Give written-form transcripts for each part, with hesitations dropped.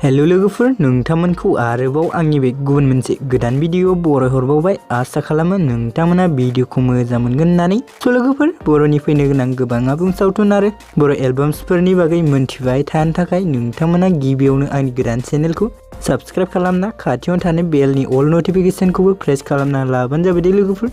Hello लोगोफोर, नोंथांमोनखौ आरोबाव आंनि बे गुबुन मोनसे गोदान भिडिअ बरायहरबावबाय। आसा खालामो नोंथांमोना भिडिअखौ मोजां मोनगोन होननानै। स' लोगोफोर, बर'नि फैनो गोनां गोबां आबुं सावथुन आरो बर' एलबाम्सफोरनि बागै मोनथिबाय थानो थाखाय नोंथांमोना गिबियावनो आंनि गोदान चेनेलखौ साबस्क्राइब खालामना खाथियावनो थानाय बेलनि अल नटिफिकेशनखौबो प्रेस खालामना लाबानो जाबाय दे लोगोफोर,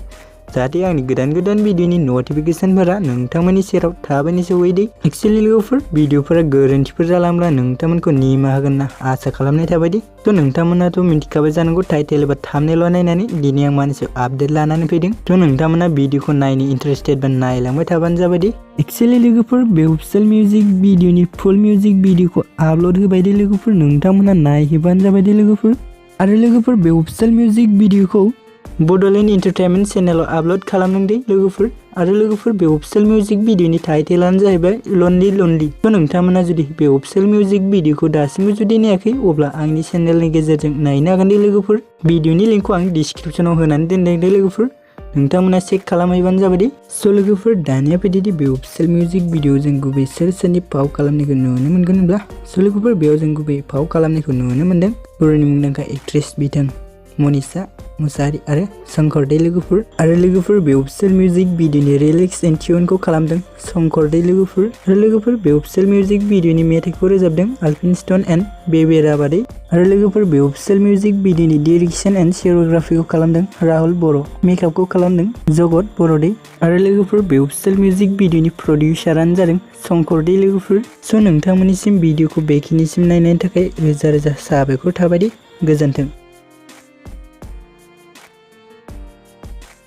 जाहाथे आंनि गोदान भिडिअनि नटिफिकेशनफोरा नोंथांमोननि सेराव थाबैनो सौहैदो। एक्चुअली लोगोफोर, भिडिअफोरा गोरोन्थिफोर जालांब्ला नोंथांमोनखौ निमाहा होगोन होनना आसा खालामनाय थाबाय दे। थ' नोंथांमोनाथ' मिथिखाबाय जानांगौ टाइटेल एबा थाम्बनेल नायनानै दिनै आं मानसि आपडेट लानानै फैदों। थ' नोंथांमोना भिडिअखौ नायनो इन्टारेस्टेड बा नायलांबाय थाबानो जाबाय दे। एक्चुअली लोगोफोर, बे अफिसियेल मिउजिक भिडिअनि फुल मिउजिक भिडिअखौ आपल'ड होबाय दे लोगोफोर, नोंथांमोना नायहैबानो जाबाय दे लोगोफोर। आरो लोगोफोर, बे अफिसियेल मिउजिक भिडिअखौ बड'लेण्ड एन्टारटेनमेन्ट चेनेलाव आपल'ड खालामदों दे लोगोफोर। आरो लोगोफोर, बे अफिसियेल मिउजिक भिडिअनि टाइटेलानो जाहैबाय लनलि। थ' नोंथांमोना जुदि बे अफिसियेल मिउजिक भिडिअखौ दासिमबो जुदि नायाखै, अब्ला आंनि चेनेलनि गेजेरजों नायनो हागोन दे लोगोफोर। भिडिअनि लिंकखौ आं डिसक्रिपसनाव होनानै दोनदों दे लोगोफोर, नोंथांमोना चेक खालामहैबानो जाबाय दे। स' लोगोफोर, दानिया फैदो दि बे अफिसियेल मिउजिक भिडिअ जों गुबै सोरनि फाव खालामनायखौ नुनो मोनगोन होनब्ला। स' लोगोफोर, बेयाव जों गुबै फाव खालामनायखौ नुनो मोनदों बर'नि मुंदांखा एक्ट्रेस बिथां मनिषा मुसाहारि आरो शंकर दे लोगोफोर। आरो लोगोफोर, बे अफिसियेल मिउजिक भिडिअनि रिलिक्स एन्ड टिउनखौ खालामदों शंकर दे लोगोफोर। आरो लोगोफोर, बे अफिसियेल मिउजिक भिडिअनि मेथाइखौ रोजाबदों आल्पिन स्टोन एन्ड बेबी राबादे। आरो लोगोफोर, बे अफिसियेल मिउजिक भिडिअनि डिरेक्सन एन्ड सिनेमेट'ग्राफिखौ खालामदों राहुल बर', मेकआपखौ खालामदों जगत बर'दे। आरो लोगोफोर, बे अफिसियेल मिउजिक भिडिअनि प्रडिउसारानो जादों शंकर दे लोगोफोर। स' नोंथांमोननिसिम भिडिअखौ बेखिनिसिम नायनायनि थाखाय रोजा रोजा साबायखर थाबाय दे। गोजोन्थों।